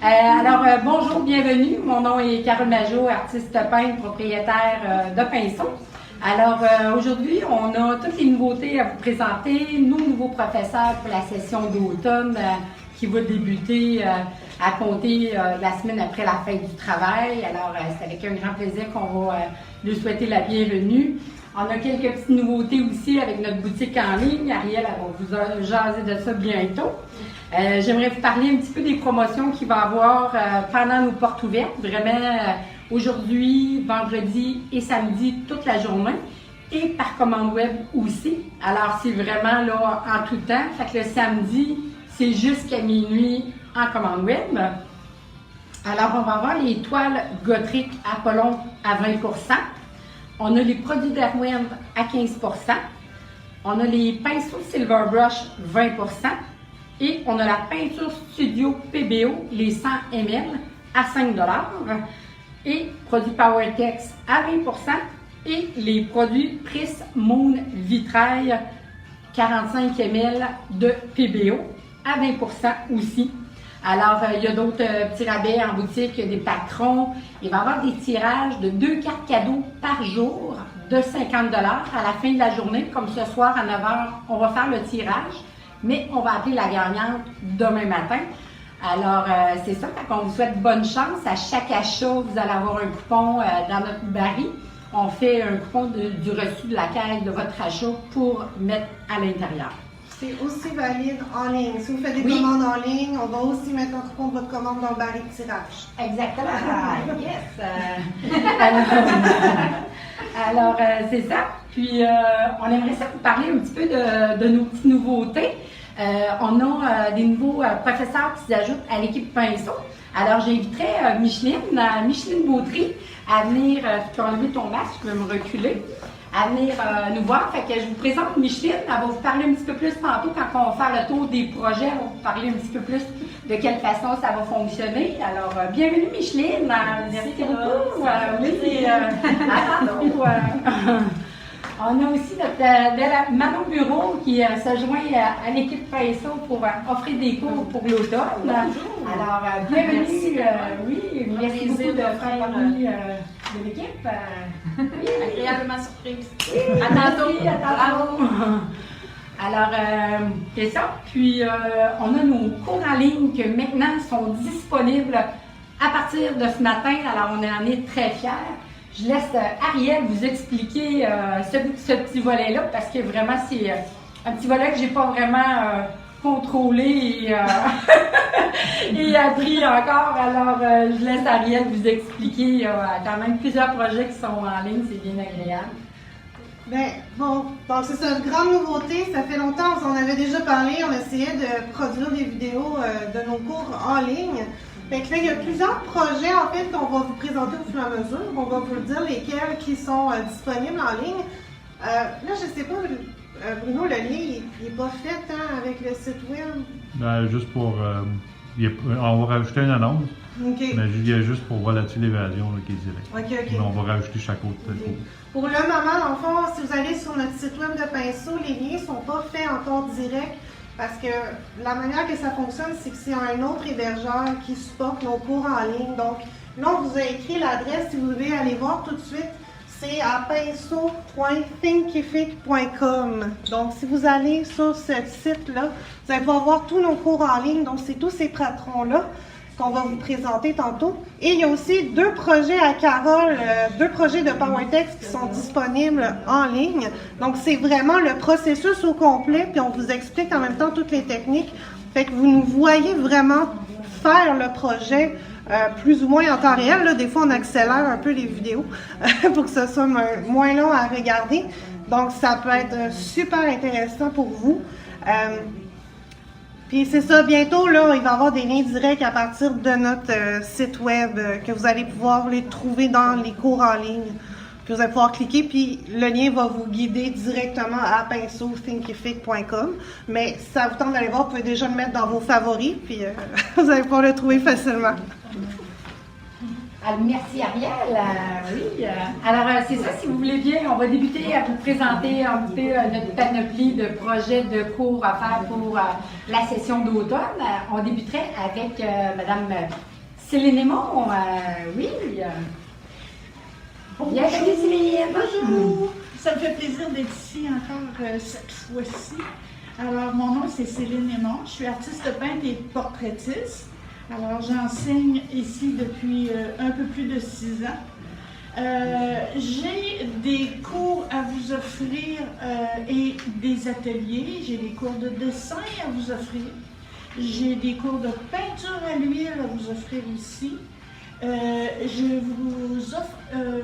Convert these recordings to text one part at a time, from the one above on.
Bonjour, bienvenue. Mon nom est Carole Majot, artiste peintre, propriétaire de Pinceau. Aujourd'hui, on a toutes les nouveautés à vous présenter, nos nouveaux professeurs pour la session d'automne qui va débuter à compter la semaine après la fête du travail. C'est avec un grand plaisir qu'on va lui souhaiter la bienvenue. On a quelques petites nouveautés aussi avec notre boutique en ligne. Ariel, elle va vous jaser de ça bientôt. J'aimerais vous parler un petit peu des promotions qu'il va y avoir pendant nos portes ouvertes. Vraiment, aujourd'hui, vendredi et samedi, toute la journée. Et par commande web aussi. Alors, c'est vraiment là en tout temps. Fait que le samedi, c'est jusqu'à minuit en commande web. Alors, on va avoir les toiles Gothric Apollon à 20 %. On a les produits d'Erwin à 15 %. On a les pinceaux Silver Brush 20 % et on a la peinture Studio PBO, les 100 ml à 5 $. Et produits PowerTex à 20 % et les produits Pris Moon Vitrail 45 ml de PBO à 20 % aussi. Il y a d'autres petits rabais en boutique, il y a des patrons. Il va y avoir des tirages de 2 cartes cadeaux par jour de 50 $ à la fin de la journée. Comme ce soir à 9 h, on va faire le tirage, mais on va appeler la gagnante demain matin. C'est ça, on vous souhaite bonne chance. À chaque achat, vous allez avoir un coupon dans notre baril. On fait un coupon du reçu de la caisse de votre achat pour mettre à l'intérieur. C'est aussi valide en ligne. Si vous faites des commandes en ligne, on va aussi mettre un coupon de votre commande dans le baril de tirage. Exactement. Yes. C'est ça. Puis, on aimerait ça vous parler un petit peu de nos petites nouveautés. On a des nouveaux professeurs qui s'ajoutent à l'équipe Pinceau. Alors, j'inviterais Micheline Bautry à venir, tu peux enlever ton masque, tu peux me reculer, à venir nous voir. Fait que je vous présente Micheline. Elle va vous parler un petit peu plus tantôt quand on va faire le tour des projets. Elle va vous parler un petit peu plus de quelle façon ça va fonctionner. Alors, bienvenue Micheline. Merci beaucoup. On a aussi notre Manon Bureau qui se joint à l'équipe Pinceau pour offrir des cours pour l'automne. Alors, bienvenue. Merci beaucoup de faire partie de l'équipe. Agréablement surprise. À tantôt. C'est ça. Puis, on a nos cours en ligne qui maintenant sont disponibles à partir de ce matin. Alors, on en est très fiers. Je laisse Ariel vous expliquer ce petit volet-là parce que vraiment, c'est un petit volet que j'ai pas vraiment contrôlé et appris encore. Je laisse Ariel vous expliquer. Il y a quand même plusieurs projets qui sont en ligne, c'est bien agréable. Donc c'est ça, une grande nouveauté. Ça fait longtemps, on en avait déjà parlé. On essayait de produire des vidéos de nos cours en ligne. Fait que là, il y a plusieurs projets en fait qu'on va vous présenter au fur et à mesure. On va vous dire lesquels qui sont disponibles en ligne. Là, je sais pas, Bruno, le lien, il n'est pas fait avec le site web. Juste pour... on va rajouter une annonce. Okay. Mais il y a juste pour voir là-dessus l'évasion qui est direct. Okay. Mais on va rajouter chaque autre cours. Pour le moment, dans le fond, si vous allez sur notre site web de Pinceau, les liens ne sont pas faits encore direct. Parce que la manière que ça fonctionne, c'est que c'est un autre hébergeur qui supporte nos cours en ligne. Donc, là, on vous a écrit l'adresse, si vous voulez aller voir tout de suite, c'est à pinceau.thinkific.com. Donc, si vous allez sur ce site-là, vous allez pouvoir voir tous nos cours en ligne. Donc, c'est tous ces patrons-là qu'on va vous présenter tantôt. Et il y a aussi 2 projets à Carole, 2 projets de PowerTex qui sont disponibles en ligne. Donc, c'est vraiment le processus au complet, puis on vous explique en même temps toutes les techniques. Fait que vous nous voyez vraiment faire le projet plus ou moins en temps réel. Là, des fois, on accélère un peu les vidéos pour que ce soit moins long à regarder. Donc, ça peut être super intéressant pour vous. Puis c'est ça, bientôt, là, il va y avoir des liens directs à partir de notre site web que vous allez pouvoir les trouver dans les cours en ligne. Puis vous allez pouvoir cliquer, puis le lien va vous guider directement à pinceau.thinkific.com. Mais si ça vous tente d'aller voir, vous pouvez déjà le mettre dans vos favoris, puis vous allez pouvoir le trouver facilement. Merci Ariel. C'est ça, si vous voulez bien, on va débuter à vous présenter un peu notre panoplie de projets de cours à faire pour la session d'automne. On débuterait avec Madame Céline Aymon, oui. Bienvenue Céline. Bonjour. Ça me fait plaisir d'être ici encore cette fois-ci. Alors, mon nom, c'est Céline Aymon. Je suis artiste peintre et portraitiste. Alors, j'enseigne ici depuis un peu plus de 6 ans. J'ai des cours à vous offrir et des ateliers. J'ai des cours de dessin à vous offrir. J'ai des cours de peinture à l'huile à vous offrir aussi. Je vous offre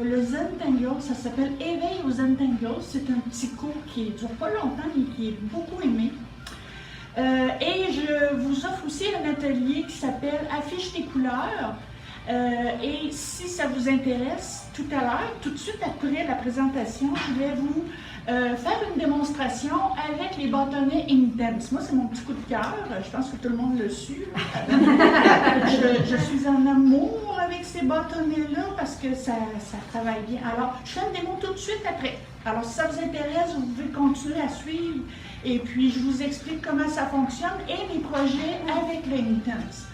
le Zen Tango, ça s'appelle Éveil au Zen Tango. C'est un petit cours qui ne dure pas longtemps mais qui est beaucoup aimé. Et je vous offre aussi un atelier qui s'appelle Affiche tes couleurs. Et si ça vous intéresse, tout à l'heure, tout de suite après la présentation, je vais vous faire une démonstration avec les bâtonnets Inktense. Moi, c'est mon petit coup de cœur. Je pense que tout le monde le su. Je suis en amour avec ces bâtonnets-là parce que ça travaille bien. Alors, je fais une démo tout de suite après. Alors, si ça vous intéresse, vous pouvez continuer à suivre. Et puis, je vous explique comment ça fonctionne et mes projets avec le Inktense.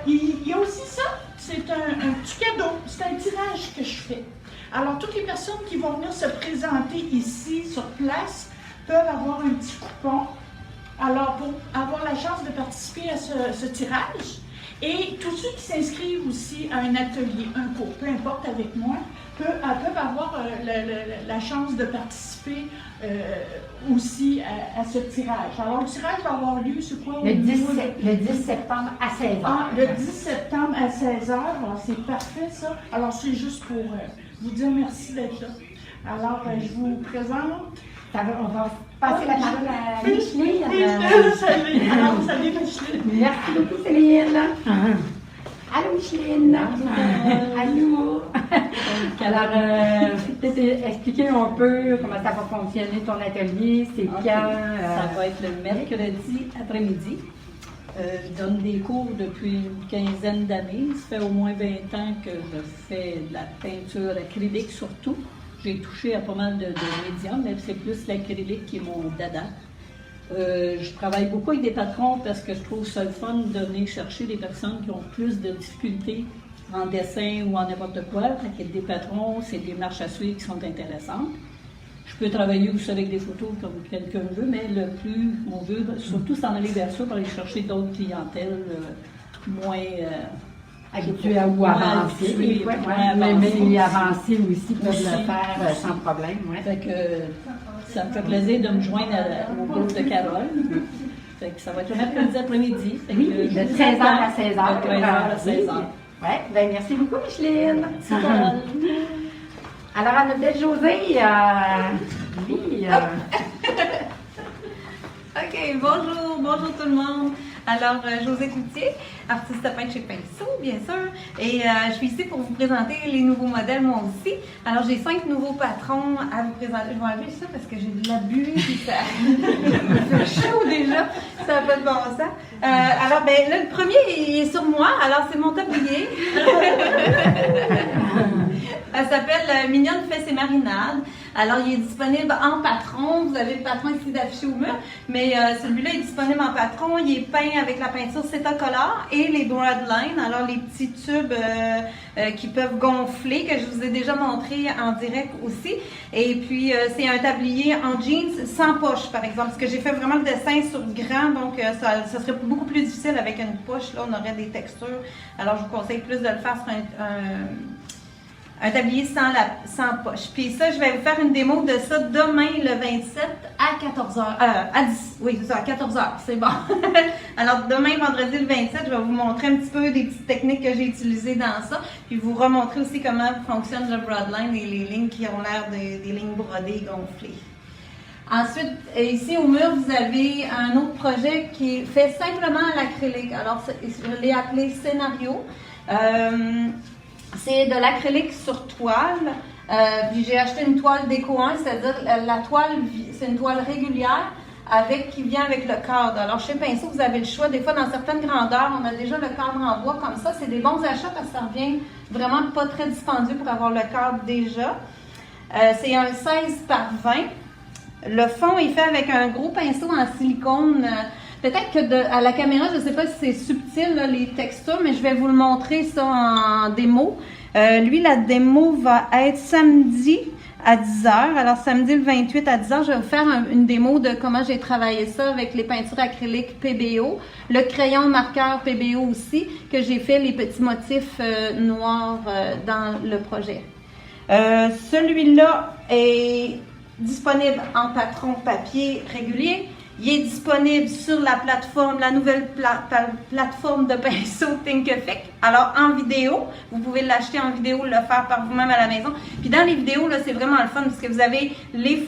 Il y a aussi ça, c'est un petit cadeau, c'est un tirage que je fais. Alors, toutes les personnes qui vont venir se présenter ici, sur place, peuvent avoir un petit coupon. Alors, pour avoir la chance de participer à ce tirage, et tous ceux qui s'inscrivent aussi à un atelier, un cours, peu importe avec moi, peuvent avoir la chance de participer aussi à ce tirage. Alors, le tirage va avoir lieu, c'est quoi? Le 10 septembre à 16h. Ah, le 10 septembre à 16h, alors c'est parfait ça. Alors, c'est juste pour vous dire merci d'être là. Alors, je vous présente. On va passer la parole à Micheline. Salut Micheline. Merci beaucoup Céline. Allô Micheline. Allô. Alors, peut-être expliquer un peu comment ça va fonctionner ton atelier, c'est quand? Ça va être le mercredi après-midi. Je donne des cours depuis une quinzaine d'années. Ça fait au moins 20 ans que je fais de la peinture acrylique surtout. J'ai touché à pas mal de médiums, mais c'est plus l'acrylique qui est mon dada. Je travaille beaucoup avec des patrons parce que je trouve ça le fun de venir chercher des personnes qui ont plus de difficultés en dessin ou en n'importe quoi. Fait que des patrons, c'est des marches à suivre qui sont intéressantes. Je peux travailler aussi avec des photos comme quelqu'un veut, mais le plus on veut, surtout s'en aller vers ça pour aller chercher d'autres clientèles moins habitués ou avancés. Mais avancés aussi peuvent le faire sans problème. Ouais. Fait que ça me fait plaisir de me joindre au groupe de Carole. Fait que ça va être le mercredi après-midi. Oui, de 13h à 16h. De 13h à 16h. Oui, bien merci beaucoup Micheline. Merci Carole. Alors, à notre belle Josée, OK, bonjour tout le monde. Alors, Josée Cloutier, artiste peintre chez Pinceau, bien sûr. Et je suis ici pour vous présenter les nouveaux modèles, moi aussi. Alors, j'ai 5 nouveaux patrons à vous présenter. Je vais enlever ça parce que j'ai de la buée et ça fait chaud déjà. Ça n'a pas de bon sens. Alors, ben là, le premier, il est sur moi. Alors, c'est mon tablier. Elle s'appelle Mignonne fait ses marinades. Alors, il est disponible en patron. Vous avez le patron ici d'affiché au mur, mais celui-là est disponible en patron. Il est peint avec la peinture Cetacolor et les Broadline. Alors, les petits tubes qui peuvent gonfler, que je vous ai déjà montré en direct aussi. Et puis, c'est un tablier en jeans sans poche, par exemple, parce que j'ai fait vraiment le dessin sur grand, donc ça serait beaucoup plus difficile avec une poche. Là, on aurait des textures. Alors, je vous conseille plus de le faire sur un tablier sans poche. Puis ça, je vais vous faire une démo de ça demain, le 27, à 14h. À 10, oui, c'est ça, à 14h, c'est bon. Alors, demain, vendredi, le 27, je vais vous montrer un petit peu des petites techniques que j'ai utilisées dans ça, puis vous remontrer aussi comment fonctionne le broadline et les lignes qui ont l'air des lignes brodées gonflées. Ensuite, ici au mur, vous avez un autre projet qui est fait simplement à l'acrylique. Alors, je l'ai appelé Scénario. C'est de l'acrylique sur toile. Puis j'ai acheté une toile déco 1, c'est-à-dire la toile, c'est une toile régulière qui vient avec le cadre. Alors chez Pinceau, vous avez le choix. Des fois, dans certaines grandeurs, on a déjà le cadre en bois comme ça. C'est des bons achats parce que ça revient vraiment pas très dispendieux pour avoir le cadre déjà. C'est un 16 par 20. Le fond est fait avec un gros pinceau en silicone Peut-être que à la caméra, je ne sais pas si c'est subtil, là, les textures, mais je vais vous le montrer ça en démo. Lui, la démo va être samedi à 10h. Alors, samedi le 28 à 10h, je vais vous faire une démo de comment j'ai travaillé ça avec les peintures acryliques PBO, le crayon marqueur PBO aussi, que j'ai fait les petits motifs noirs dans le projet. Celui-là est disponible en patron papier régulier. Il est disponible sur la plateforme, la nouvelle plateforme de pinceau Thinkific. Alors, en vidéo, vous pouvez l'acheter en vidéo, le faire par vous-même à la maison. Puis dans les vidéos, là, c'est vraiment le fun parce que vous avez les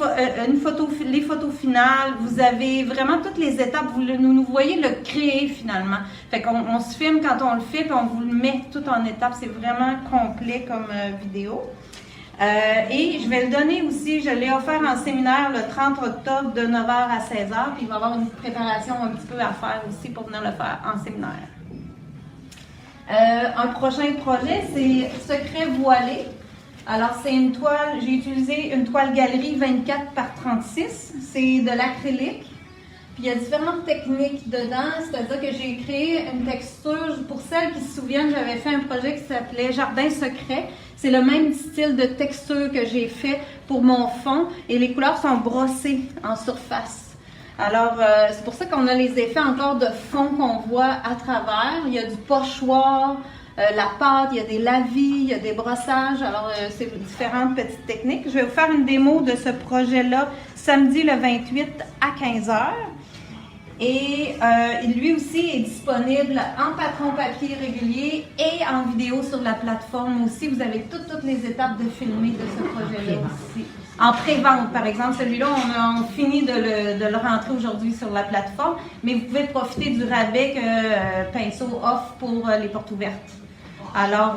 photos finales, vous avez vraiment toutes les étapes. Nous voyez le créer finalement. Fait qu'on se filme quand on le fait, puis on vous le met tout en étapes. C'est vraiment complet comme vidéo. Et je vais le donner aussi, je l'ai offert en séminaire le 30 octobre de 9h à 16h, puis il va y avoir une préparation un petit peu à faire aussi pour venir le faire en séminaire. Un prochain projet, c'est Secret voilé. Alors c'est une toile, j'ai utilisé une toile galerie 24 par 36, c'est de l'acrylique. Puis il y a différentes techniques dedans, c'est-à-dire que j'ai créé une texture, pour celles qui se souviennent, j'avais fait un projet qui s'appelait Jardin secret. C'est le même style de texture que j'ai fait pour mon fond et les couleurs sont brossées en surface. Alors, c'est pour ça qu'on a les effets encore de fond qu'on voit à travers. Il y a du pochoir, la pâte, il y a des lavis, il y a des brossages. Alors, c'est différentes petites techniques. Je vais vous faire une démo de ce projet-là samedi le 28 à 15h. Et lui aussi est disponible en patron papier régulier et en vidéo sur la plateforme aussi. Vous avez toutes les étapes de filmer de ce projet-là aussi. En pré-vente, par exemple, celui-là, on finit de le rentrer aujourd'hui sur la plateforme, mais vous pouvez profiter du rabais que Pinceau offre pour les portes ouvertes. Alors,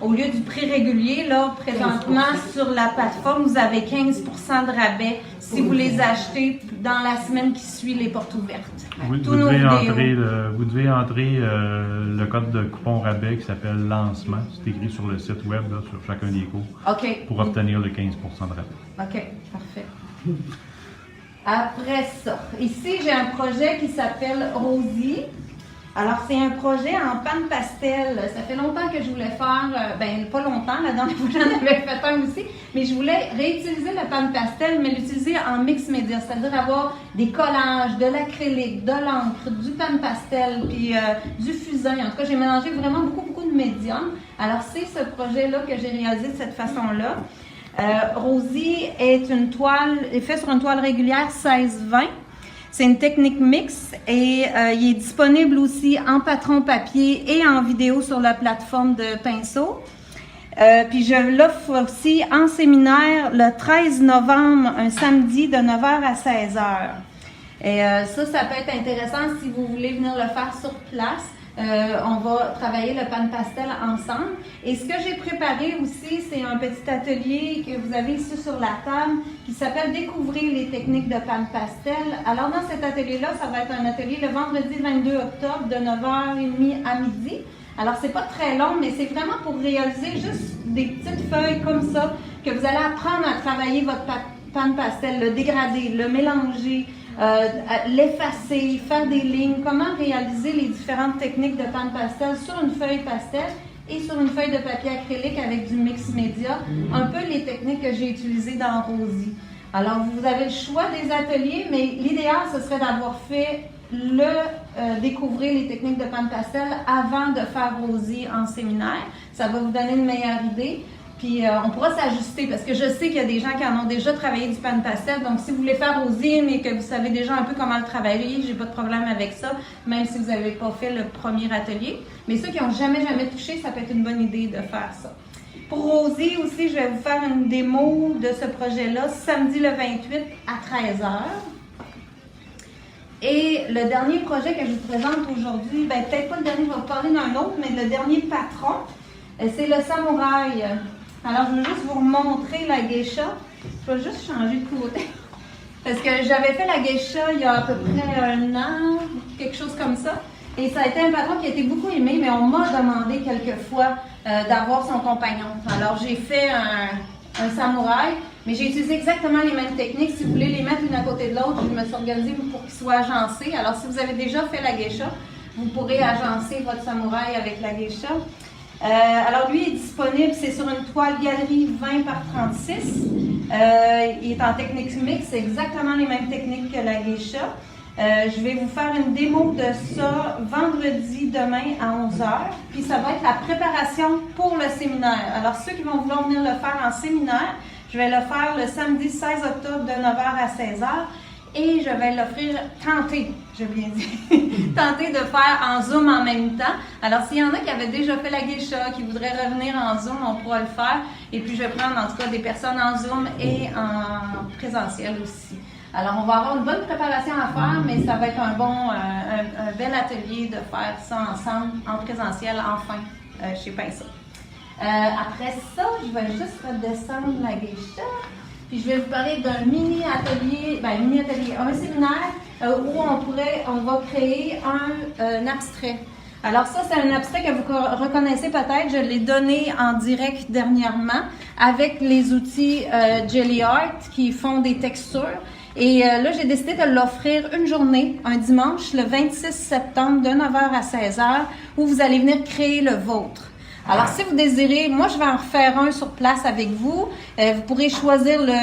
au lieu du prix régulier, là, présentement, sur la plateforme, vous avez 15% de rabais si vous les achetez dans la semaine qui suit les portes ouvertes. Vous devez entrer le code de coupon rabais qui s'appelle lancement. C'est écrit sur le site web, là, sur chacun des cours, pour obtenir le 15% de rabais. OK, parfait. Après ça, ici, j'ai un projet qui s'appelle Rosie. Alors, c'est un projet en panne pastel. Ça fait longtemps que je voulais faire, pas longtemps, la dernière fois j'en avais fait un aussi, mais je voulais réutiliser le panne pastel, mais l'utiliser en mix média, c'est-à-dire avoir des collages, de l'acrylique, de l'encre, du panne pastel, puis du fusain. En tout cas, j'ai mélangé vraiment beaucoup de médiums. Alors, c'est ce projet-là que j'ai réalisé de cette façon-là. Rosie est faite sur une toile régulière 16-20. C'est une technique mixte et il est disponible aussi en patron papier et en vidéo sur la plateforme de Pinceau. Puis je l'offre aussi en séminaire le 13 novembre, un samedi de 9h à 16h. Et ça peut être intéressant si vous voulez venir le faire sur place. On va travailler le panne pastel ensemble. Et ce que j'ai préparé aussi, c'est un petit atelier que vous avez ici sur la table qui s'appelle « Découvrir les techniques de panne pastel ». Alors dans cet atelier-là, ça va être un atelier le vendredi 22 octobre de 9h30 à midi. Alors c'est pas très long, mais c'est vraiment pour réaliser juste des petites feuilles comme ça que vous allez apprendre à travailler votre panne pastel, le dégrader, le mélanger, l'effacer, faire des lignes, comment réaliser les différentes techniques de panne pastel sur une feuille pastel et sur une feuille de papier acrylique avec du mix média, un peu les techniques que j'ai utilisées dans Rosie. Alors vous avez le choix des ateliers, mais l'idéal ce serait d'avoir fait découvrir les techniques de panne pastel avant de faire Rosie en séminaire. Ça va vous donner une meilleure idée. Puis on pourra s'ajuster parce que je sais qu'il y a des gens qui en ont déjà travaillé du panne pastel. Donc si vous voulez faire Rosie mais que vous savez déjà un peu comment le travailler, j'ai pas de problème avec ça, même si vous n'avez pas fait le premier atelier. Mais ceux qui n'ont jamais touché, ça peut être une bonne idée de faire ça. Pour Rosie aussi, je vais vous faire une démo de ce projet-là samedi le 28 à 13h. Et le dernier projet que je vous présente aujourd'hui, peut-être pas le dernier, je vais vous parler d'un autre, mais le dernier patron, c'est le samouraï. Alors, je vais juste vous montrer la geisha. Je vais juste changer de côté. Parce que j'avais fait la geisha il y a à peu près 1 an, quelque chose comme ça. Et ça a été un patron qui a été beaucoup aimé, mais on m'a demandé quelquefois d'avoir son compagnon. Alors, j'ai fait un samouraï. Mais j'ai utilisé exactement les mêmes techniques. Si vous voulez les mettre l'une à côté de l'autre, je me suis organisée pour qu'ils soient agencés. Alors, si vous avez déjà fait la geisha, vous pourrez agencer votre samouraï avec la geisha. Alors, lui est disponible, c'est sur une toile galerie 20 par 36. Il est en technique mixte, c'est exactement les mêmes techniques que la geisha. Je vais vous faire une démo de ça vendredi demain à 11h. Puis ça va être la préparation pour le séminaire. Alors ceux qui vont vouloir venir le faire en séminaire, je vais le faire le samedi 16 octobre de 9h à 16h. Et je vais l'offrir, tenter de faire en Zoom en même temps. Alors s'il y en a qui avaient déjà fait la geisha, qui voudraient revenir en Zoom, on pourra le faire. Et puis je vais prendre en tout cas des personnes en Zoom et en présentiel aussi. Alors, on va avoir une bonne préparation à faire, mais ça va être un bel atelier de faire ça ensemble, en présentiel, enfin, chez Pinceau. Après ça, je vais juste redescendre la geisha, puis je vais vous parler d'un mini-atelier, un séminaire où on va créer un abstrait. Alors ça, c'est un abstrait que vous reconnaissez peut-être. Je l'ai donné en direct dernièrement avec les outils Jelly Art qui font des textures. Et là, j'ai décidé de l'offrir une journée, un dimanche, le 26 septembre, de 9h à 16h, où vous allez venir créer le vôtre. Alors, si vous désirez, moi, je vais en refaire un sur place avec vous. Vous pourrez choisir la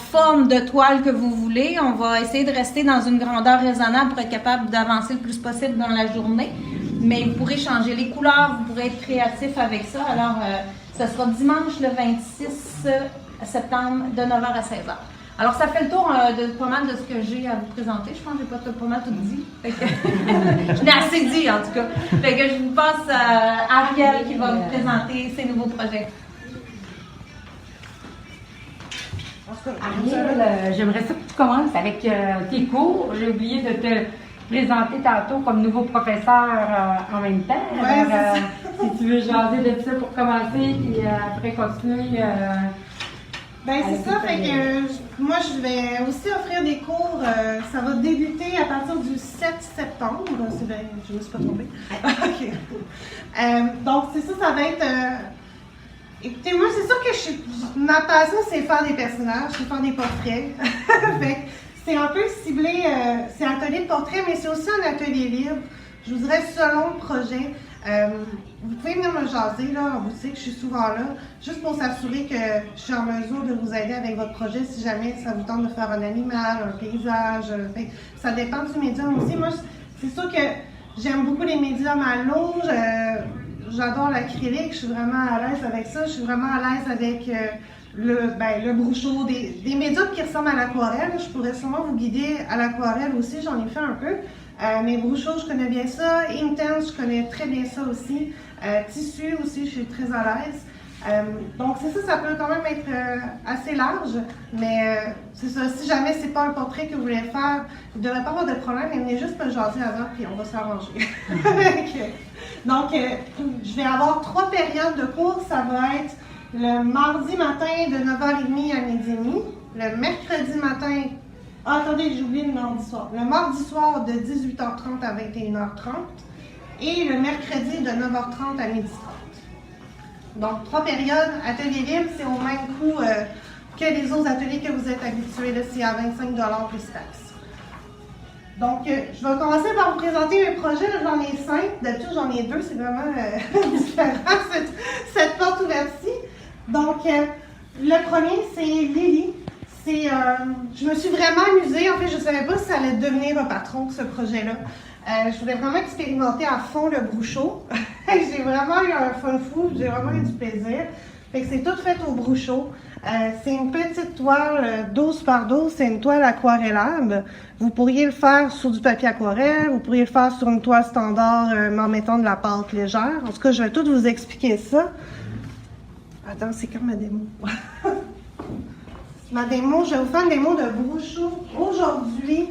forme de toile que vous voulez. On va essayer de rester dans une grandeur raisonnable pour être capable d'avancer le plus possible dans la journée. Mais vous pourrez changer les couleurs, vous pourrez être créatif avec ça. Alors, ce sera dimanche le 26 septembre de 9h à 16h. Alors, ça fait le tour de pas mal de ce que j'ai à vous présenter. Je pense que j'ai pas mal tout dit. Fait que je l'ai assez dit, en tout cas. Fait que je vous passe à Ariel qui va vous présenter ses nouveaux projets. Ariel, j'aimerais ça que tu commences avec tes cours. J'ai oublié de te présenter tantôt comme nouveau professeur en même temps. Alors, si tu veux jaser de ça pour commencer, puis après continuer... Ben c'est ça, fait que moi je vais aussi offrir des cours, ça va débuter à partir du 7 septembre, c'est bien, je ne me suis pas trompée. OK. Donc c'est ça, ça va être, écoutez, moi c'est sûr que ma passion c'est faire des personnages, c'est faire des portraits, fait que c'est un peu ciblé, c'est un atelier de portrait, mais c'est aussi un atelier libre, je vous dirais selon le projet. Vous pouvez venir me jaser, là, en boutique, je suis souvent là, juste pour s'assurer que je suis en mesure de vous aider avec votre projet si jamais ça vous tente de faire un animal, un paysage. Ça dépend du médium aussi. Moi, c'est sûr que j'aime beaucoup les médiums à l'eau, j'adore l'acrylique, je suis vraiment à l'aise avec ça, je suis vraiment à l'aise avec le brousseau, des médiums qui ressemblent à l'aquarelle. Je pourrais sûrement vous guider à l'aquarelle aussi, j'en ai fait un peu. Mes brousseaux, je connais bien ça. Intense, je connais très bien ça aussi. Tissu aussi, je suis très à l'aise. Donc c'est ça peut quand même être assez large, mais c'est ça, si jamais c'est pas un portrait que vous voulez faire, vous ne devrez pas avoir de problème, venez juste me jaser avant, puis on va s'arranger. Donc, je vais avoir 3 périodes de cours. Ça va être le mardi matin de 9h30 à 12h30, le mercredi matin. Ah, attendez, j'ai oublié le mardi soir. Le mardi soir de 18h30 à 21h30 et le mercredi de 9h30 à 12h30. Donc, 3 périodes. Atelier libre, c'est au même coût que les autres ateliers que vous êtes habitués. Là, c'est à 25$ plus taxes. Donc, je vais commencer par vous présenter mes projets. J'en ai 5. D'habitude, j'en ai 2. C'est vraiment différent, cette porte ouverte-ci. Donc, le premier, c'est Lily. Je me suis vraiment amusée. En fait, je ne savais pas si ça allait devenir un patron, ce projet-là. Je voulais vraiment expérimenter à fond le brousseau. J'ai vraiment eu un fun fou. J'ai vraiment eu du plaisir. Fait que c'est tout fait au brousseau. C'est une petite toile 12 par 12. C'est une toile aquarellable. Vous pourriez le faire sur du papier aquarelle. Vous pourriez le faire sur une toile standard en mettant de la pâte légère. En tout cas, je vais tout vous expliquer ça. Attends, c'est comme ma démo. Ma démo, je vais vous faire une démo de brousseau aujourd'hui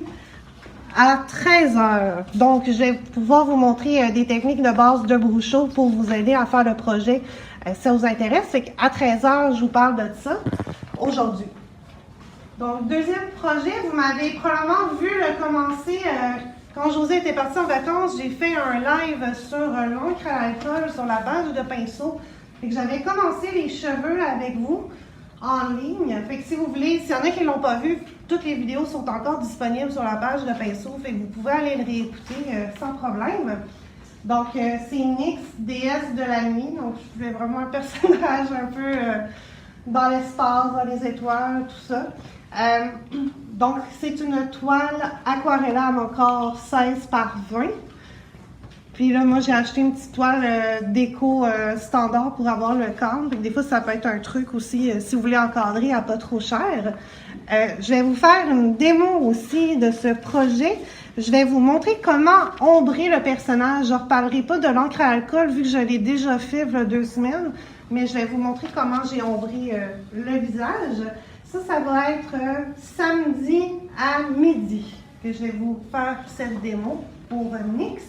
à 13h. Donc, je vais pouvoir vous montrer des techniques de base de brousseau pour vous aider à faire le projet. Si ça vous intéresse, c'est qu'à 13h, je vous parle de ça aujourd'hui. Donc, deuxième projet, vous m'avez probablement vu le commencer quand José était parti en vacances. J'ai fait un live sur l'encre à l'alcool sur la base de pinceau. Fait que j'avais commencé les cheveux avec vous en ligne. Fait que si vous voulez, s'il y en a qui ne l'ont pas vu, toutes les vidéos sont encore disponibles sur la page de Pinceau. Fait que vous pouvez aller le réécouter sans problème. Donc, c'est Nyx, déesse de la nuit. Donc, je voulais vraiment un personnage un peu dans l'espace, dans les étoiles, tout ça. Donc, c'est une toile aquarellable encore 16 par 20. Puis là, moi, j'ai acheté une petite toile déco standard pour avoir le cadre. Des fois, ça peut être un truc aussi, si vous voulez encadrer à pas trop cher. Je vais vous faire une démo aussi de ce projet. Je vais vous montrer comment ombrer le personnage. Je ne reparlerai pas de l'encre à alcool vu que je l'ai déjà fait il y a 2 semaines. Mais je vais vous montrer comment j'ai ombré le visage. Ça va être samedi à midi que je vais vous faire cette démo pour Nyx.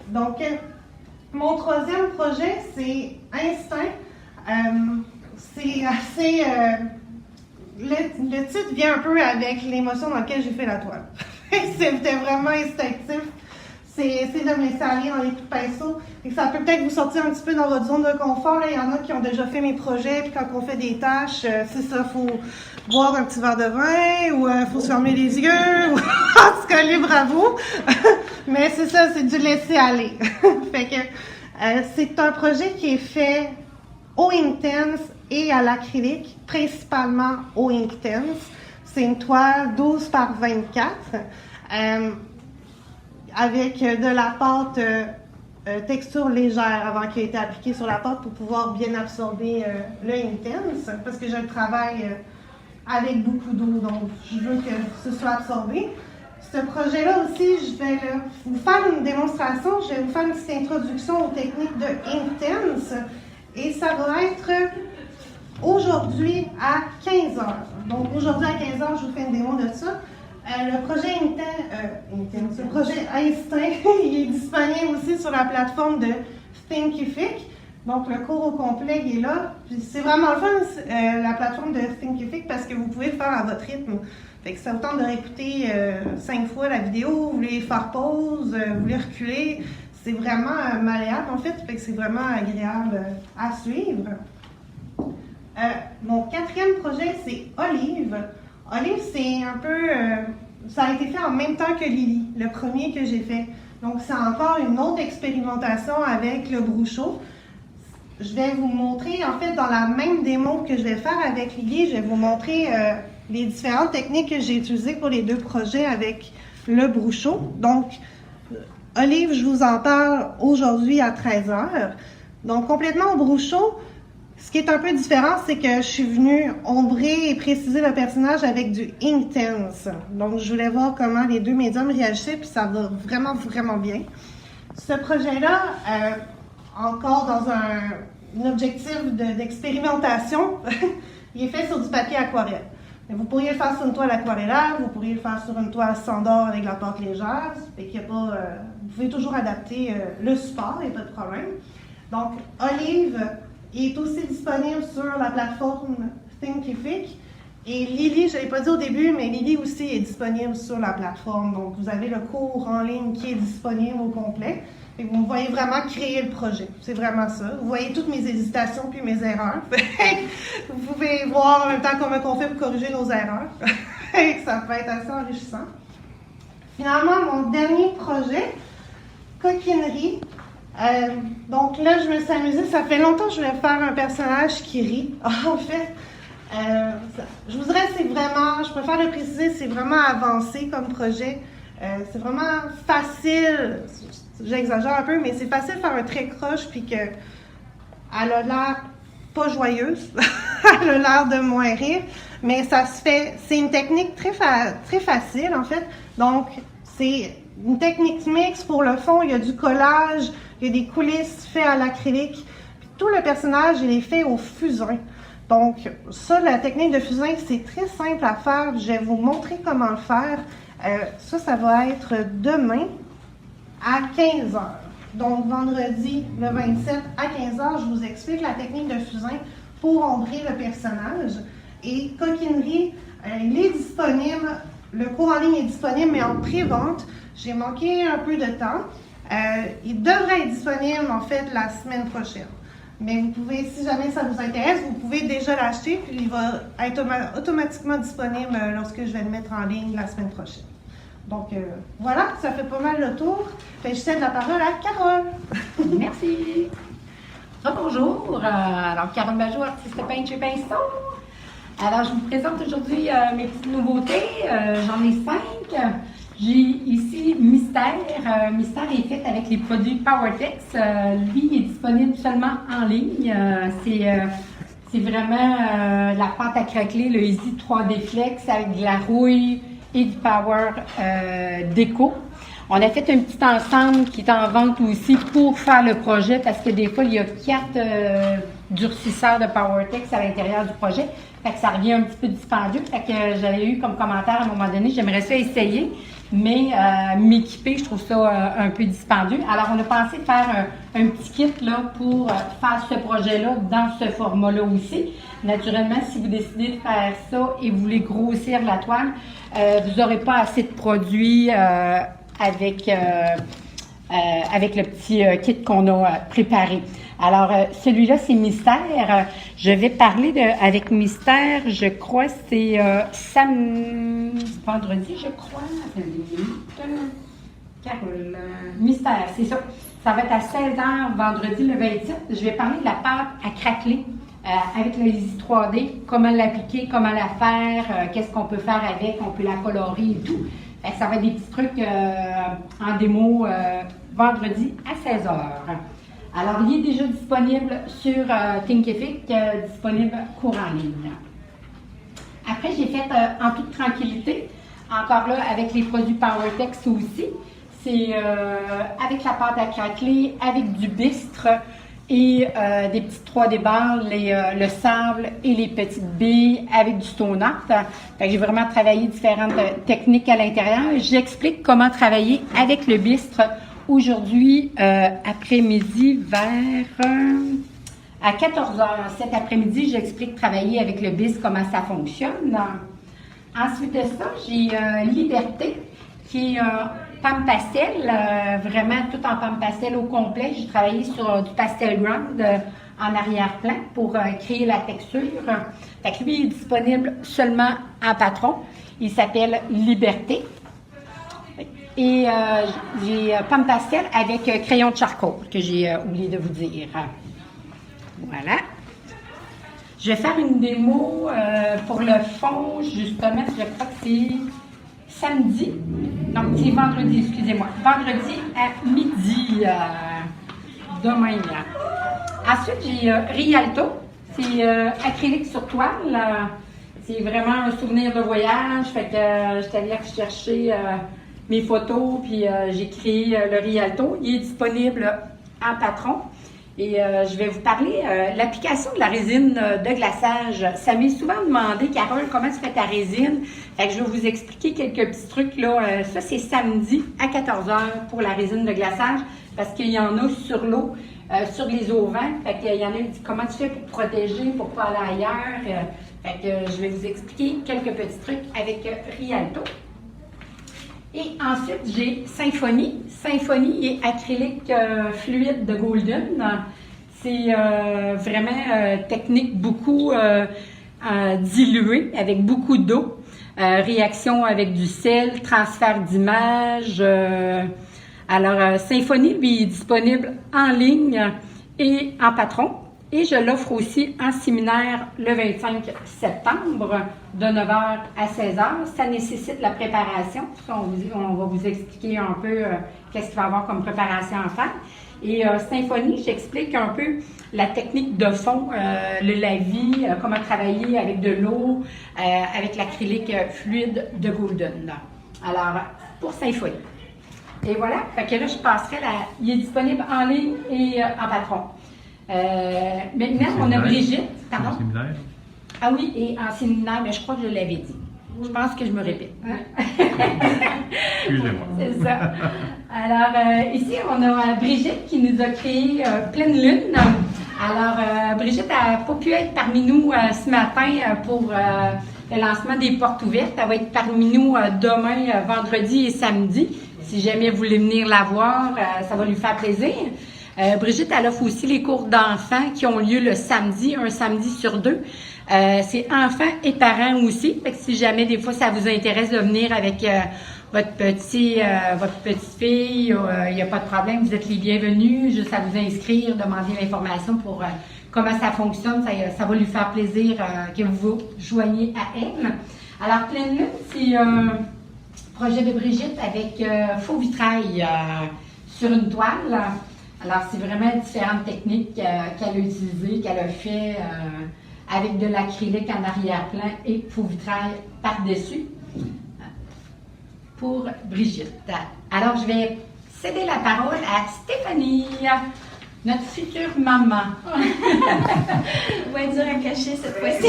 Donc, mon troisième projet, c'est Instinct. C'est assez... le titre vient un peu avec l'émotion dans laquelle j'ai fait la toile. C'était vraiment instinctif. C'est de me laisser aller dans les coups de pinceau. Et ça peut peut-être vous sortir un petit peu dans votre zone de confort. Là. Il y en a qui ont déjà fait mes projets, puis quand on fait des tâches, c'est ça, il faut boire un petit verre de vin, ou il faut se fermer les yeux, ou en tout cas, libre à vous. Mais c'est ça, c'est du laisser aller. Fait que c'est un projet qui est fait au Inktense et à l'acrylique, principalement au Inktense. C'est une toile 12 par 24. Avec de la pâte texture légère avant qu'elle ait été appliquée sur la pâte pour pouvoir bien absorber le Inktense, parce que je travaille avec beaucoup d'eau, donc je veux que ce soit absorbé. Ce projet-là aussi, je vais vous faire une démonstration, je vais vous faire une petite introduction aux techniques de Inktense, et ça va être aujourd'hui à 15h. Donc aujourd'hui à 15h, je vous fais une démo de ça. Le projet le projet Instinct, il est disponible aussi sur la plateforme de Thinkific. Donc, le cours au complet, il est là. C'est vraiment le fun, la plateforme de Thinkific, parce que vous pouvez le faire à votre rythme. Fait que ça vous tente de réécouter 5 fois la vidéo, vous voulez faire pause, vous voulez reculer. C'est vraiment malléable, en fait. Fait que c'est vraiment agréable à suivre. Mon 4e projet, c'est Olive. Olive, c'est un peu... ça a été fait en même temps que Lily, le premier que j'ai fait. Donc, c'est encore une autre expérimentation avec le Bruchot. Je vais vous montrer, en fait, dans la même démo que je vais faire avec Lily, je vais vous montrer les différentes techniques que j'ai utilisées pour les 2 projets avec le Bruchot. Donc, Olive, je vous en parle aujourd'hui à 13h. Donc, complètement au Bruchot. Ce qui est un peu différent, c'est que je suis venue ombrer et préciser le personnage avec du Inktense. Donc, je voulais voir comment les 2 médiums réagissaient, puis ça va vraiment, vraiment bien. Ce projet-là, encore dans un objectif d'expérimentation, il est fait sur du papier aquarelle. Mais vous pourriez le faire sur une toile aquarellable, vous pourriez le faire sur une toile standard avec la pâte légère. Fait qu'il y a pas, vous pouvez toujours adapter le support, il n'y a pas de problème. Donc, Olive est aussi disponible sur la plateforme Thinkific. Et Lily, je ne l'ai pas dit au début, mais Lily aussi est disponible sur la plateforme. Donc, vous avez le cours en ligne qui est disponible au complet. Et vous voyez vraiment créer le projet. C'est vraiment ça. Vous voyez toutes mes hésitations puis mes erreurs. Vous pouvez voir en même temps comment on fait pour corriger nos erreurs. Ça peut être assez enrichissant. Finalement, mon dernier projet, Coquinerie. Donc là, je me suis amusée. Ça fait longtemps que je voulais faire un personnage qui rit. En fait, je vous dirais, c'est vraiment, je préfère le préciser, c'est vraiment avancé comme projet. C'est vraiment facile. J'exagère un peu, mais c'est facile de faire un trait croche puis qu'elle a l'air pas joyeuse. Elle a l'air de moins rire. Mais ça se fait. C'est une technique très facile, en fait. Donc, c'est une technique mixte pour le fond. Il y a du collage, il y a des coulisses faites à l'acrylique. Puis tout le personnage, il est fait au fusain. Donc, ça, la technique de fusain, c'est très simple à faire. Je vais vous montrer comment le faire. Ça va être demain à 15h. Donc, vendredi, le 27 à 15h, je vous explique la technique de fusain pour ombrer le personnage. Et Coquinerie, il est disponible, le cours en ligne est disponible, mais en pré-vente. J'ai manqué un peu de temps. Il devrait être disponible, en fait, la semaine prochaine. Mais vous pouvez, si jamais ça vous intéresse, vous pouvez déjà l'acheter, puis il va être automatiquement disponible lorsque je vais le mettre en ligne la semaine prochaine. Donc voilà, ça fait pas mal le tour. Fait que je cède la parole à Carole. Merci. Bonjour. Alors, Carole Majot, artiste peintre chez Pinceau. Alors, je vous présente aujourd'hui mes petites nouveautés. J'en ai 5. J'ai ici Mystère. Mystère est fait avec les produits PowerTex. Lui, il est disponible seulement en ligne. C'est vraiment la pâte à craqueler, le Easy 3D Flex avec de la rouille et du Power Déco. On a fait un petit ensemble qui est en vente aussi pour faire le projet parce que des fois, il y a 4 durcisseurs de PowerTex à l'intérieur du projet. Fait que ça revient un petit peu dispendieux. Fait que j'avais eu comme commentaire à un moment donné, j'aimerais ça essayer, mais m'équiper, je trouve ça un peu dispendieux. Alors, on a pensé de faire un petit kit là, pour faire ce projet-là dans ce format-là aussi. Naturellement, si vous décidez de faire ça et vous voulez grossir la toile, vous n'aurez pas assez de produits avec le petit kit qu'on a préparé. Alors, celui-là, c'est Mystère. Je vais parler avec Mystère, je crois, c'est vendredi, je crois. Carole. Mystère, c'est ça. Ça va être à 16h, vendredi le 27. Je vais parler de la pâte à craqueler avec le Easy 3D, comment l'appliquer, comment la faire, qu'est-ce qu'on peut faire avec, on peut la colorer et tout. Ça va être des petits trucs en démo vendredi à 16h. Alors, il est déjà disponible sur Thinkific, disponible courant en ligne. Après, j'ai fait en toute tranquillité, encore là, avec les produits PowerTex aussi. C'est avec la pâte à craqueler, avec du bistre et des petites 3D balles, le sable et les petites billes avec du stone art. J'ai vraiment travaillé différentes techniques à l'intérieur. J'explique comment travailler avec le bistre aujourd'hui après-midi vers à 14h. Cet après-midi, j'explique travailler avec le bistre, comment ça fonctionne. Ensuite de ça, j'ai Liberté qui est pâte pastel, vraiment tout en pâte pastel au complet. J'ai travaillé sur du pastel ground en arrière-plan pour créer la texture. Fait que lui, il est disponible seulement en patron. Il s'appelle Liberté. Et j'ai pâte pastel avec crayon de charcoal que j'ai oublié de vous dire. Voilà. Je vais faire une démo pour le fond, justement, je crois que c'est samedi. Non, c'est vendredi, excusez-moi. Vendredi à midi, demain. Ensuite, j'ai Rialto. C'est acrylique sur toile. C'est vraiment un souvenir de voyage. Fait que j'étais allée chercher mes photos, puis j'ai créé le Rialto. Il est disponible en patron. Et je vais vous parler l'application de la résine de glaçage. Ça m'est souvent demandé, Carole, comment tu fais ta résine? Fait que je vais vous expliquer quelques petits trucs là. Ça, c'est samedi à 14h pour la résine de glaçage parce qu'il y en a sur l'eau, sur les auvents. Fait qu'il y en a qui disent comment tu fais pour protéger, pour pas aller ailleurs. Fait que je vais vous expliquer quelques petits trucs avec Rialto. Et ensuite, j'ai Symphonie. Symphonie est acrylique fluide de Golden. C'est vraiment technique beaucoup diluée avec beaucoup d'eau. Réaction avec du sel, transfert d'image. Alors, Symphonie, lui, est disponible en ligne et en patron. Et je l'offre aussi en séminaire le 25 septembre de 9h à 16h. Ça nécessite la préparation. On va vous expliquer un peu qu'est-ce qu'il va y avoir comme préparation à faire. Et Symphonie, j'explique un peu la technique de fond, le lavis, comment travailler avec de l'eau, avec l'acrylique fluide de Golden. Alors, pour Symphonie. Et voilà, fait que là, je passerai il est disponible en ligne et en patron. Maintenant, on a Brigitte. Pardon? En séminaire? Ah oui, et en séminaire, mais je crois que je l'avais dit. Je pense que je me répète. Excusez-moi. C'est ça. Alors, ici, on a Brigitte qui nous a créé Pleine Lune. Alors, Brigitte n'a pas pu être parmi nous ce matin pour le lancement des portes ouvertes. Elle va être parmi nous demain, vendredi et samedi. Si jamais vous voulez venir la voir, ça va lui faire plaisir. Brigitte, elle offre aussi les cours d'enfants qui ont lieu le samedi, un samedi sur 2. C'est enfants et parents aussi. Fait que si jamais des fois ça vous intéresse de venir avec votre petite fille, il n'y a pas de problème, vous êtes les bienvenus, juste à vous inscrire, demander l'information pour comment ça fonctionne, ça va lui faire plaisir que vous vous joigniez à elle. Alors, Pleine Lune, c'est un projet de Brigitte avec faux vitrail sur une toile. Alors, c'est vraiment différentes techniques qu'elle a utilisées, qu'elle a fait avec de l'acrylique en arrière-plan et faux vitrail par-dessus pour Brigitte. Alors, je vais céder la parole à Stéphanie, notre future maman. Va être dur à cacher cette fois-ci.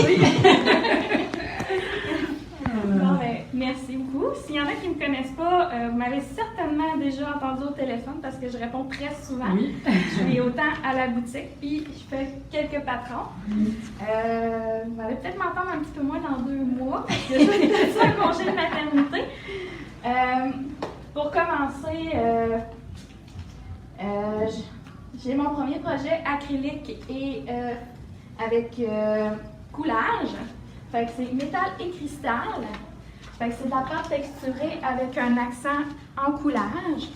Bon, ben, merci beaucoup. S'il y en a qui ne me connaissent pas, vous m'avez certainement déjà entendu au téléphone parce que je réponds très souvent. Oui. Je suis autant à la boutique, puis je fais quelques patrons. Vous allez peut-être m'entendre un petit peu moins dans 2 mois parce que je vais être en congé de maternité. Pour commencer, j'ai mon premier projet acrylique et avec coulage. Fait que c'est métal et cristal. Fait que c'est de la pâte texturée avec un accent en coulage.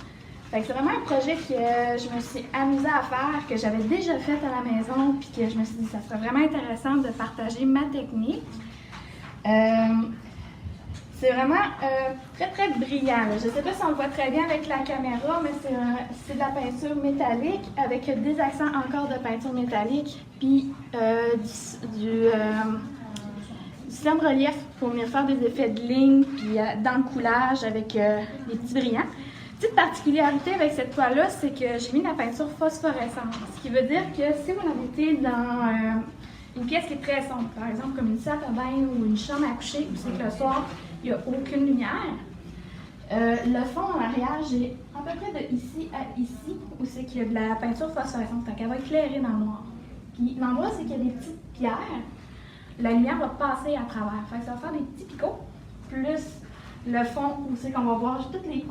Fait que c'est vraiment un projet que je me suis amusée à faire, que j'avais déjà fait à la maison, puis que je me suis dit que ça serait vraiment intéressant de partager ma technique. C'est vraiment très très brillant. Je ne sais pas si on le voit très bien avec la caméra, mais c'est de la peinture métallique avec des accents encore de peinture métallique, puis du système relief pour venir faire des effets de ligne, puis dans le coulage avec les petits brillants. Petite particularité avec cette toile-là, c'est que j'ai mis de la peinture phosphorescente, ce qui veut dire que si vous la mettez dans une pièce qui est très sombre, par exemple comme une salle de bain ou une chambre à coucher, où c'est que le soir, il n'y a aucune lumière. Le fond en arrière, j'ai à peu près de ici à ici, où c'est qu'il y a de la peinture phosphorescente, donc elle va éclairer dans le noir. Puis l'endroit, c'est qu'il y a des petites pierres, la lumière va passer à travers. Fait que ça va faire des petits picots, plus le fond, où c'est qu'on va voir toutes les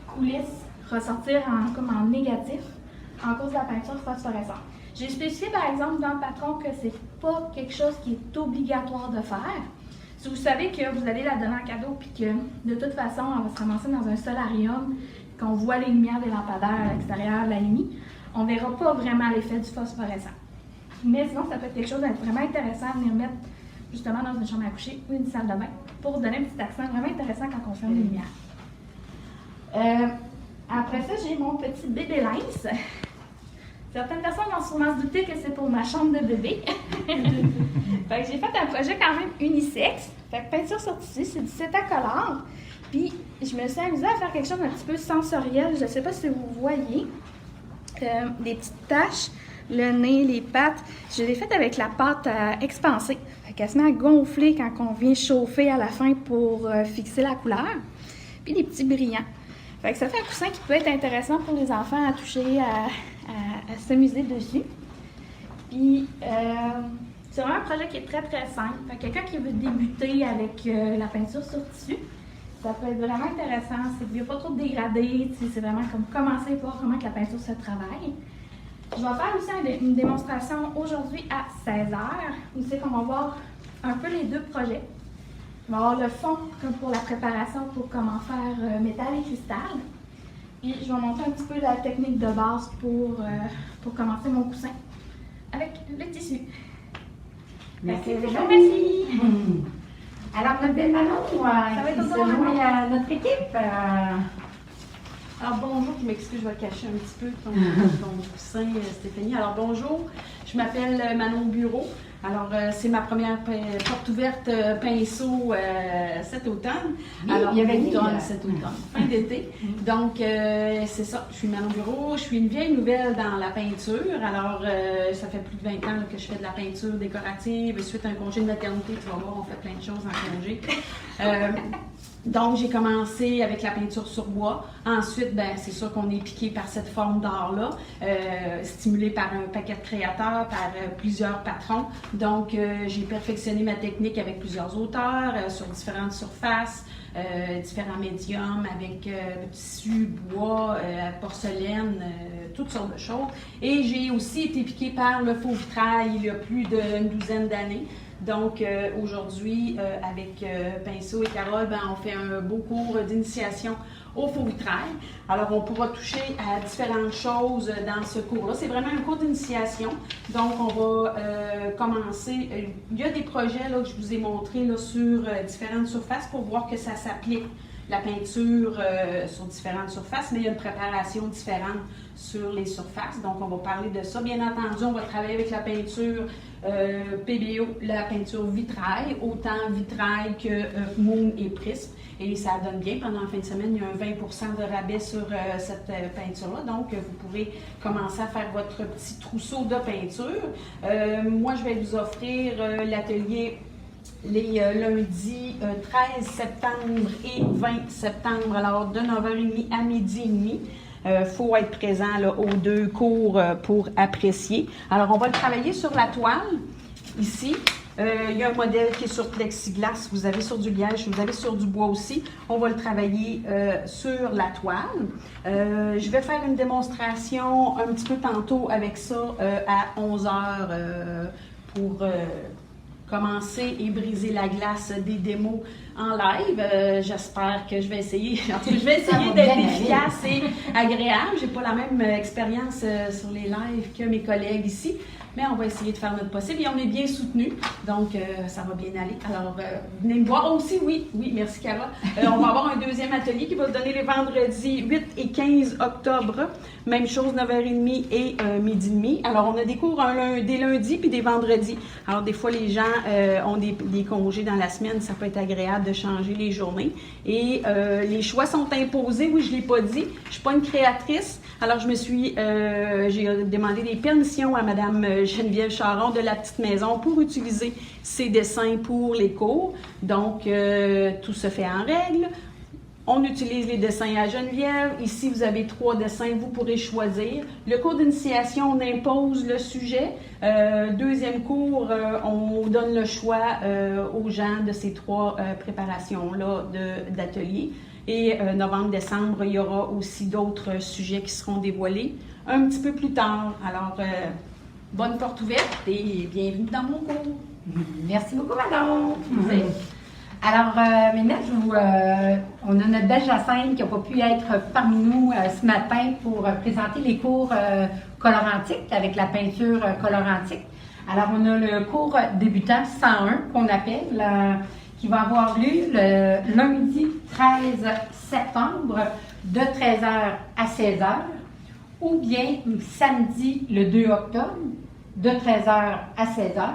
coulisses ressortir comme en négatif, en cause de la peinture phosphorescente. J'ai spécifié par exemple dans le patron que c'est pas quelque chose qui est obligatoire de faire. Si vous savez que vous allez la donner en cadeau puis que de toute façon elle va se ramasser dans un solarium, qu'on voit les lumières des lampadaires à l'extérieur la nuit, on ne verra pas vraiment l'effet du phosphorescent. Mais sinon, ça peut être quelque chose de vraiment intéressant à venir mettre justement dans une chambre à coucher ou une salle de bain pour donner un petit accent vraiment intéressant quand on ferme les lumières. Après ça, j'ai mon petit bébé lynx. Certaines personnes vont sûrement se douter que c'est pour ma chambre de bébé. Fait que j'ai fait un projet quand même unisexe. Fait que peinture sur tissu, c'est du Cetacolor. Puis je me suis amusée à faire quelque chose d'un petit peu sensoriel. Je ne sais pas si vous voyez. Des petites taches, le nez, les pattes. Je l'ai fait avec la pâte à expanser. Fait qu'elle se met à gonfler quand on vient chauffer à la fin pour fixer la couleur. Puis des petits brillants. Fait que ça fait un coussin qui peut être intéressant pour les enfants à toucher, à s'amuser dessus. Puis, c'est vraiment un projet qui est très très simple. Fait que quelqu'un qui veut débuter avec la peinture sur tissu, ça peut être vraiment intéressant. Il n'y a pas trop de dégradé, c'est vraiment comme commencer à voir comment que la peinture se travaille. Je vais faire aussi une démonstration aujourd'hui à 16h, où c'est qu'on va voir un peu les deux projets. On va avoir le fond comme pour la préparation pour comment faire métal et cristal. Puis je vais montrer un petit peu la technique de base pour commencer mon coussin avec le tissu. Merci. Merci. Alors, notre belle Manon, qui se joint à notre équipe. Alors bonjour, je m'excuse, je vais cacher un petit peu ton coussin, Stéphanie. Alors bonjour, je m'appelle Manon Bureau. Alors c'est ma première porte ouverte pinceau cet automne. Oui, alors il y avait cet automne, fin d'été. Donc c'est ça, je suis Manon Bureau, je suis une vieille nouvelle dans la peinture. Alors ça fait plus de 20 ans là, que je fais de la peinture décorative. Suite à un congé de maternité, tu vas voir, on fait plein de choses en congé. Donc, j'ai commencé avec la peinture sur bois. Ensuite, ben, c'est sûr qu'on est piqué par cette forme d'art-là, stimulé par un paquet de créateurs. par plusieurs patrons. Donc, j'ai perfectionné ma technique avec plusieurs auteurs sur différentes surfaces, différents médiums avec tissu, bois, porcelaine, toutes sortes de choses. Et j'ai aussi été piquée par le faux vitrail il y a plus d'une douzaine d'années. Donc, aujourd'hui, avec Pinceau et Carole, on fait un beau cours d'initiation au faux vitrail. Alors, on pourra toucher à différentes choses dans ce cours-là. C'est vraiment un cours d'initiation. Donc, on va commencer. Il y a des projets là, que je vous ai montrés là, sur différentes surfaces pour voir que ça s'applique. La peinture sur différentes surfaces, mais il y a une préparation différente sur les surfaces. Donc, on va parler de ça. Bien entendu, on va travailler avec la peinture PBO, la peinture vitrail, autant vitrail que moule et prisme. Et ça donne bien. Pendant la fin de semaine, il y a un 20% de rabais sur cette peinture-là. Donc, vous pourrez commencer à faire votre petit trousseau de peinture. Moi, je vais vous offrir l'atelier les lundis 13 septembre et 20 septembre, alors de 9h30 à midi et demi. Faut être présent là, aux deux cours pour apprécier. Alors, on va le travailler sur la toile, ici. Il y a un modèle qui est sur plexiglas, vous avez sur du liège, vous avez sur du bois aussi. On va le travailler sur la toile. Je vais faire une démonstration un petit peu tantôt avec ça à 11h pour commencer et briser la glace des démos en live. J'espère que je vais essayer. En tout cas, je vais essayer d'être efficace et agréable. J'ai pas la même expérience sur les lives que mes collègues ici, mais on va essayer de faire notre possible et on est bien soutenus, donc ça va bien aller. Alors, venez me voir aussi, oui, merci Carole. On va avoir un deuxième atelier qui va se donner les vendredis 8 et 15 octobre. Même chose, 9h30 et midi et demi. Alors, on a des cours des lundis puis des vendredis. Alors, des fois, les gens ont des congés dans la semaine. Ça peut être agréable de changer les journées. Et les choix sont imposés. Oui, je ne l'ai pas dit. Je ne suis pas une créatrice. Alors, j'ai demandé des permissions à Mme Geneviève Charon de La Petite Maison pour utiliser ses dessins pour les cours. Donc, tout se fait en règle. On utilise les dessins à Geneviève. Ici, vous avez 3 dessins, vous pourrez choisir. Le cours d'initiation, on impose le sujet. Deuxième cours, on donne le choix aux gens de ces 3 préparations-là d'atelier. Et novembre-décembre, il y aura aussi d'autres sujets qui seront dévoilés un petit peu plus tard. Alors, bonne porte ouverte et bienvenue dans mon cours. Merci beaucoup, madame. Alors, maintenant, on a notre belle Jacinthe qui n'a pas pu être parmi nous ce matin pour présenter les cours colorantiques avec la peinture colorantique. Alors, on a le cours débutant 101 qu'on appelle, qui va avoir lieu le lundi 13 septembre de 13h à 16h ou bien samedi le 2 octobre de 13h à 16h.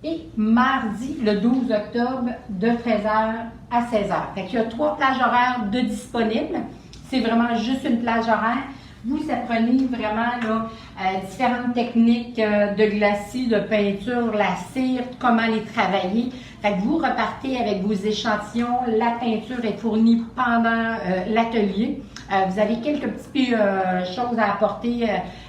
Et mardi, le 12 octobre, de 13h à 16h. Fait qu'il y a 3 plages horaires de disponibles. C'est vraiment juste une plage horaire. Vous apprenez vraiment là, différentes techniques de glacis, de peinture, la cire, comment les travailler. Fait que vous repartez avec vos échantillons. La peinture est fournie pendant l'atelier. Vous avez quelques petites choses à apporter,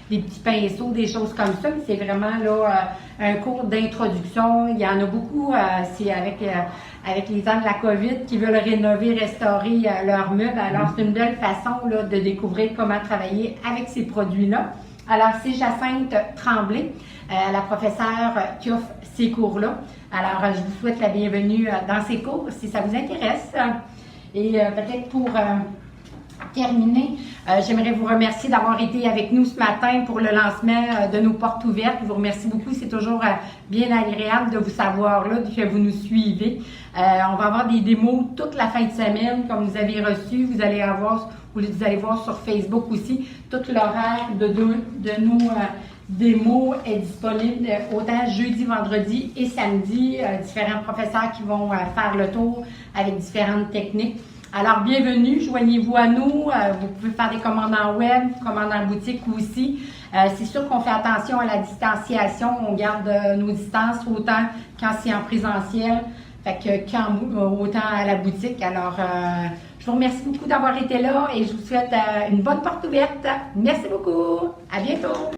des petits pinceaux, des choses comme ça. C'est vraiment là un cours d'introduction. Il y en a beaucoup, c'est avec les gens de la COVID qui veulent rénover, restaurer leurs meubles. Alors, c'est une belle façon là, de découvrir comment travailler avec ces produits-là. Alors, c'est Jacinthe Tremblay, la professeure qui offre ces cours-là. Alors, je vous souhaite la bienvenue dans ces cours si ça vous intéresse. Et peut-être pour terminer, j'aimerais vous remercier d'avoir été avec nous ce matin pour le lancement de nos portes ouvertes. Je vous remercie beaucoup. C'est toujours bien agréable de vous savoir là, que vous nous suivez. On va avoir des démos toute la fin de semaine, comme vous avez reçu. Vous allez voir sur Facebook aussi tout l'horaire de nos démos est disponible autant jeudi, vendredi et samedi. Différents professeurs qui vont faire le tour avec différentes techniques. Alors, bienvenue, joignez-vous à nous. Vous pouvez faire des commandes en web, commandes en boutique aussi. C'est sûr qu'on fait attention à la distanciation. On garde nos distances autant quand c'est en présentiel, autant à la boutique. Alors, je vous remercie beaucoup d'avoir été là et je vous souhaite une bonne porte ouverte. Merci beaucoup. À bientôt.